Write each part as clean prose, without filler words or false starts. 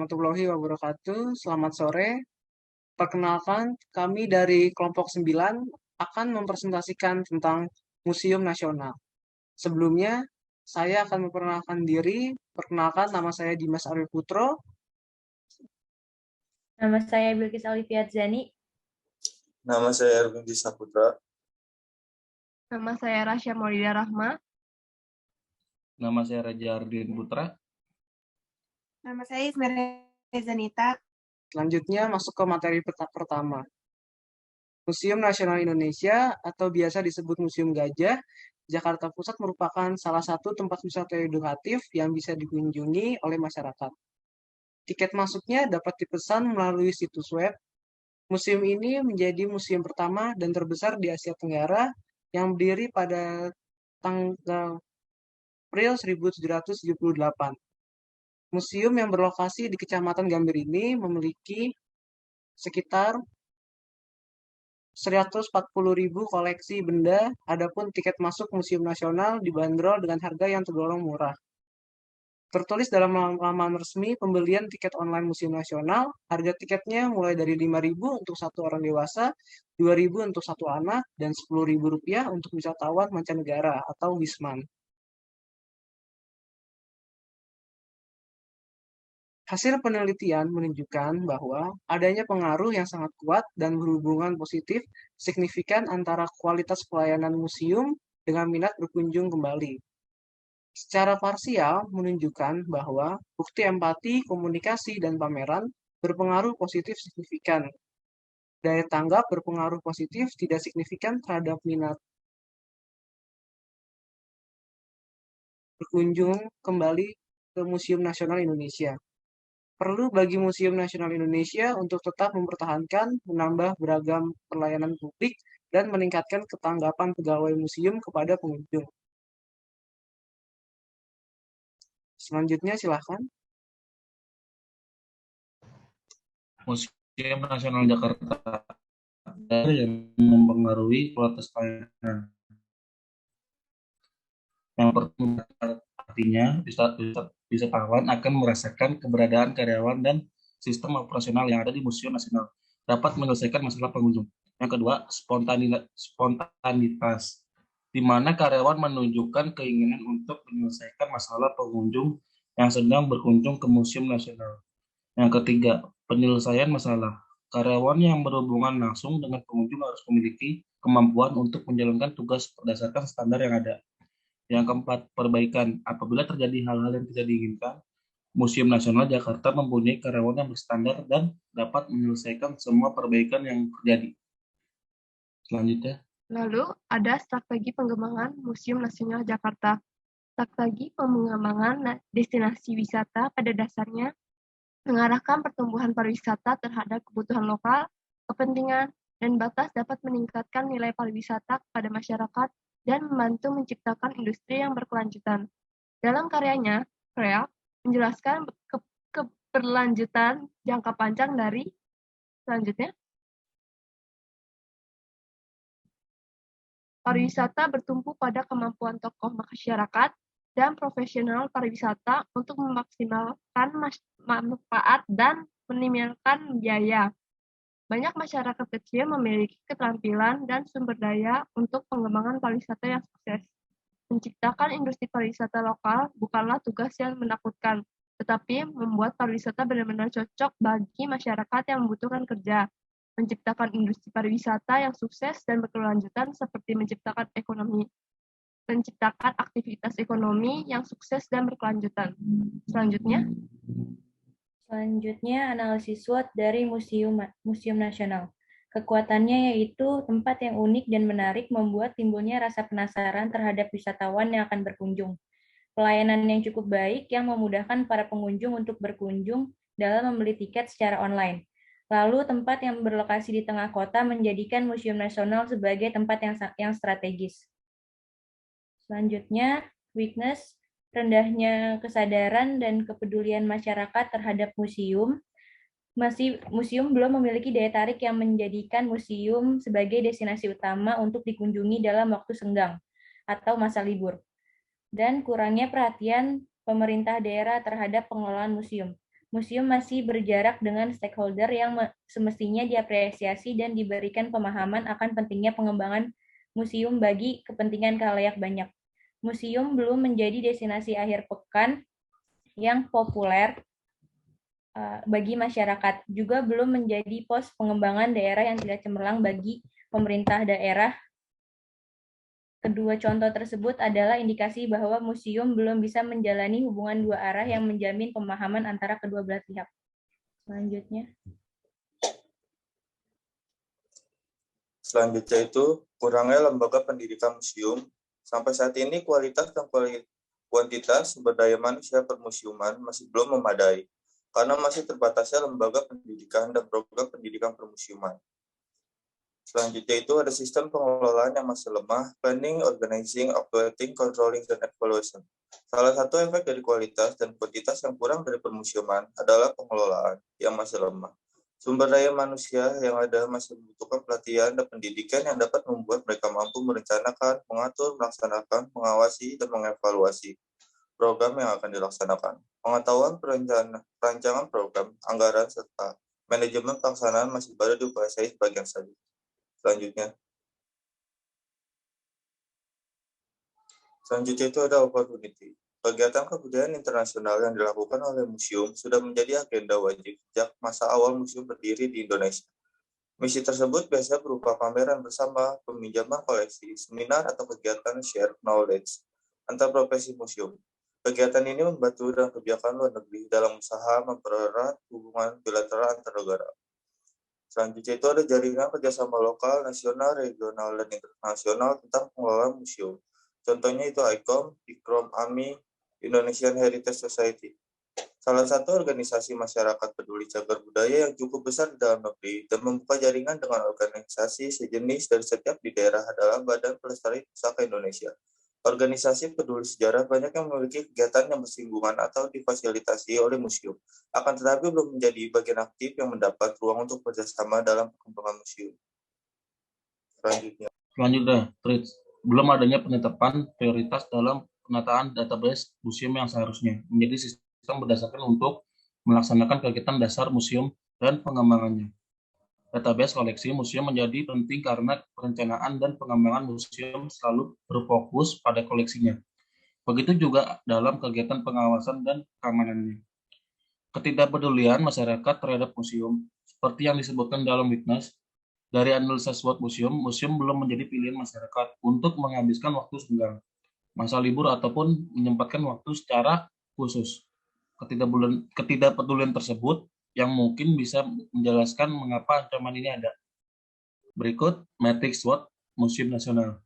warahmatullahi wabarakatuh. Selamat sore. Perkenalkan, kami dari kelompok 9 akan mempresentasikan tentang Museum Nasional. Sebelumnya, saya akan memperkenalkan diri. Perkenalkan, nama saya Dimas Arif Putro. Nama saya Bilkis Alifiat Zani. Nama saya Erwin Saputra. Nama saya Rasya Maulida Rahma. Nama saya Raja Ardin Putra. Nama saya Ismail Zanita. Selanjutnya masuk ke materi pertama. Museum Nasional Indonesia atau biasa disebut Museum Gajah, Jakarta Pusat merupakan salah satu tempat wisata edukatif yang bisa dikunjungi oleh masyarakat. Tiket masuknya dapat dipesan melalui situs web. Museum ini menjadi museum pertama dan terbesar di Asia Tenggara yang berdiri pada tanggal April 1778. Museum yang berlokasi di Kecamatan Gambir ini memiliki sekitar 140.000 koleksi benda, adapun tiket masuk Museum Nasional dibanderol dengan harga yang tergolong murah. Tertulis dalam laman resmi pembelian tiket online Museum Nasional, harga tiketnya mulai dari Rp5.000 untuk satu orang dewasa, Rp2.000 untuk satu anak, dan Rp10.000 untuk wisatawan mancanegara atau Wisman. Hasil penelitian menunjukkan bahwa adanya pengaruh yang sangat kuat dan berhubungan positif signifikan antara kualitas pelayanan museum dengan minat berkunjung kembali. Secara parsial menunjukkan bahwa bukti empati, komunikasi, dan pameran berpengaruh positif signifikan. Daya tanggap berpengaruh positif tidak signifikan terhadap minat berkunjung kembali ke Museum Nasional Indonesia. Perlu bagi Museum Nasional Indonesia untuk tetap mempertahankan, menambah beragam pelayanan publik, dan meningkatkan ketanggapan pegawai museum kepada pengunjung. Selanjutnya silahkan. Museum Nasional Jakarta yang mempengaruhi kualitas pelayanan. Yang pertama, artinya wisatawan akan merasakan keberadaan karyawan dan sistem operasional yang ada di Museum Nasional dapat menyelesaikan masalah pengunjung. Yang kedua, spontanitas, di mana karyawan menunjukkan keinginan untuk menyelesaikan masalah pengunjung yang sedang berkunjung ke Museum Nasional. Yang ketiga, penyelesaian masalah. Karyawan yang berhubungan langsung dengan pengunjung harus memiliki kemampuan untuk menjalankan tugas berdasarkan standar yang ada. Yang keempat, perbaikan. Apabila terjadi hal-hal yang tidak diinginkan, Museum Nasional Jakarta mempunyai karyawan yang berstandar dan dapat menyelesaikan semua perbaikan yang terjadi. Selanjutnya. Lalu ada strategi pengembangan Museum Nasional Jakarta. Strategi pengembangan destinasi wisata pada dasarnya mengarahkan pertumbuhan pariwisata terhadap kebutuhan lokal, kepentingan, dan batas dapat meningkatkan nilai pariwisata kepada masyarakat dan membantu menciptakan industri yang berkelanjutan. Dalam karyanya, Kreak menjelaskan keberlanjutan jangka panjang dari selanjutnya. Pariwisata bertumpu pada kemampuan tokoh masyarakat dan profesional pariwisata untuk memaksimalkan manfaat dan meminimalkan biaya. Banyak masyarakat kecil memiliki keterampilan dan sumber daya untuk pengembangan pariwisata yang sukses. Menciptakan industri pariwisata lokal bukanlah tugas yang menakutkan, tetapi membuat pariwisata benar-benar cocok bagi masyarakat yang membutuhkan kerja. Menciptakan industri pariwisata yang sukses dan berkelanjutan seperti menciptakan aktivitas ekonomi yang sukses dan berkelanjutan. Selanjutnya, analisis SWOT dari Museum Nasional. Kekuatannya yaitu tempat yang unik dan menarik membuat timbulnya rasa penasaran terhadap wisatawan yang akan berkunjung. Pelayanan yang cukup baik yang memudahkan para pengunjung untuk berkunjung dalam membeli tiket secara online. Lalu tempat yang berlokasi di tengah kota menjadikan Museum Nasional sebagai tempat yang strategis. Selanjutnya, weakness, rendahnya kesadaran dan kepedulian masyarakat terhadap museum. Museum belum memiliki daya tarik yang menjadikan museum sebagai destinasi utama untuk dikunjungi dalam waktu senggang atau masa libur. Dan kurangnya perhatian pemerintah daerah terhadap pengelolaan museum. Museum masih berjarak dengan stakeholder yang semestinya diapresiasi dan diberikan pemahaman akan pentingnya pengembangan museum bagi kepentingan khalayak banyak. Museum belum menjadi destinasi akhir pekan yang populer bagi masyarakat, juga belum menjadi pos pengembangan daerah yang tidak cemerlang bagi pemerintah daerah. Kedua contoh tersebut adalah indikasi bahwa museum belum bisa menjalani hubungan dua arah yang menjamin pemahaman antara kedua belah pihak. Selanjutnya. Selanjutnya itu, kurangnya lembaga pendidikan museum. Sampai saat ini kualitas dan kuantitas sumber daya manusia permusiuman masih belum memadai, karena masih terbatasnya lembaga pendidikan dan program pendidikan permusiuman. Selanjutnya itu ada sistem pengelolaan yang masih lemah, planning, organizing, operating, controlling, dan evaluation. Salah satu efek dari kualitas dan kuantitas yang kurang dari permusiuman adalah pengelolaan yang masih lemah. Sumber daya manusia yang ada masih membutuhkan pelatihan dan pendidikan yang dapat membuat mereka mampu merencanakan, mengatur, melaksanakan, mengawasi, dan mengevaluasi program yang akan dilaksanakan. Pengetahuan perancangan program, anggaran, serta manajemen pelaksanaan masih baru dikuasai sebagian saja. Selanjutnya itu ada opportunity. Kegiatan kebudayaan internasional yang dilakukan oleh museum sudah menjadi agenda wajib sejak masa awal museum berdiri di Indonesia. Misi tersebut biasanya berupa pameran bersama, peminjaman koleksi, seminar, atau kegiatan share knowledge antar profesi museum. Kegiatan ini membantu dalam kebijakan luar negeri dalam usaha mempererat hubungan bilateral antar negara. Selanjutnya itu ada jaringan kerjasama lokal, nasional, regional, dan internasional tentang pengelolaan museum. Contohnya itu ICOM, ICROM, AMI, Indonesian Heritage Society. Salah satu organisasi masyarakat peduli cagar budaya yang cukup besar di dalam negeri dan membuka jaringan dengan organisasi sejenis dan setiap di daerah adalah Badan Pelestarian Pusaka Indonesia. Organisasi peduli sejarah banyak yang memiliki kegiatan yang bersinggungan atau difasilitasi oleh museum, akan tetapi belum menjadi bagian aktif yang mendapat ruang untuk bekerjasama dalam perkembangan museum. Selanjutnya, belum adanya penetapan prioritas dalam penataan database museum yang seharusnya menjadi sistem berdasarkan untuk melaksanakan kegiatan dasar museum dan pengembangannya. Database koleksi museum menjadi penting karena perencanaan dan pengembangan museum selalu berfokus pada koleksinya. Begitu juga dalam kegiatan pengawasan dan keamanannya. Ketidakpedulian masyarakat terhadap museum, seperti yang disebutkan dalam Witness, dari analisa SWOT museum belum menjadi pilihan masyarakat untuk menghabiskan waktu senggang, masa libur, ataupun menyempatkan waktu secara khusus. Ketidakpedulian tersebut yang mungkin bisa menjelaskan mengapa ancaman ini ada. Berikut matriks SWOT Museum Nasional.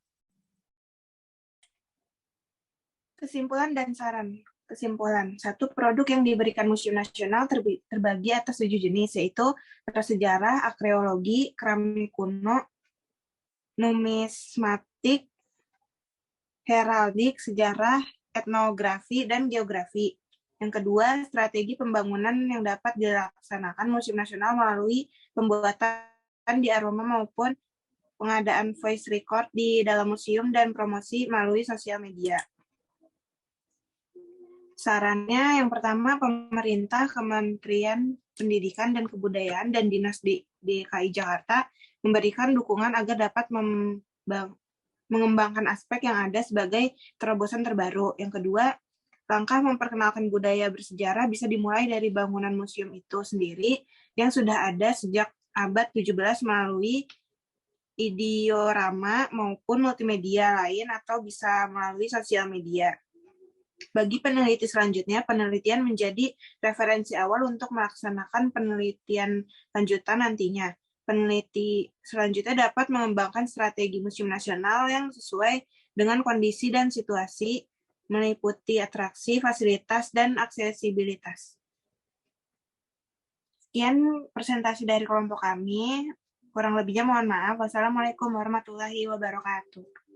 Kesimpulan dan saran. Kesimpulan. 1. Produk yang diberikan Museum Nasional terbagi atas 7 jenis, yaitu prasejarah, arkeologi, keramik kuno, numismatik, heraldik, sejarah, etnografi, dan geografi. Yang kedua, strategi pembangunan yang dapat dilaksanakan Museum Nasional melalui pembuatan di aroma maupun pengadaan voice record di dalam museum dan promosi melalui sosial media. Sarannya yang pertama, pemerintah, Kementerian Pendidikan dan Kebudayaan, dan Dinas DKI Jakarta memberikan dukungan agar dapat mengembangkan aspek yang ada sebagai terobosan terbaru. Yang kedua, langkah memperkenalkan budaya bersejarah bisa dimulai dari bangunan museum itu sendiri yang sudah ada sejak abad 17 melalui ideorama maupun multimedia lain atau bisa melalui sosial media. Bagi peneliti selanjutnya, penelitian menjadi referensi awal untuk melaksanakan penelitian lanjutan nantinya. Peneliti selanjutnya dapat mengembangkan strategi Museum Nasional yang sesuai dengan kondisi dan situasi, meliputi atraksi, fasilitas, dan aksesibilitas. Sekian presentasi dari kelompok kami. Kurang lebihnya mohon maaf. Wassalamualaikum warahmatullahi wabarakatuh.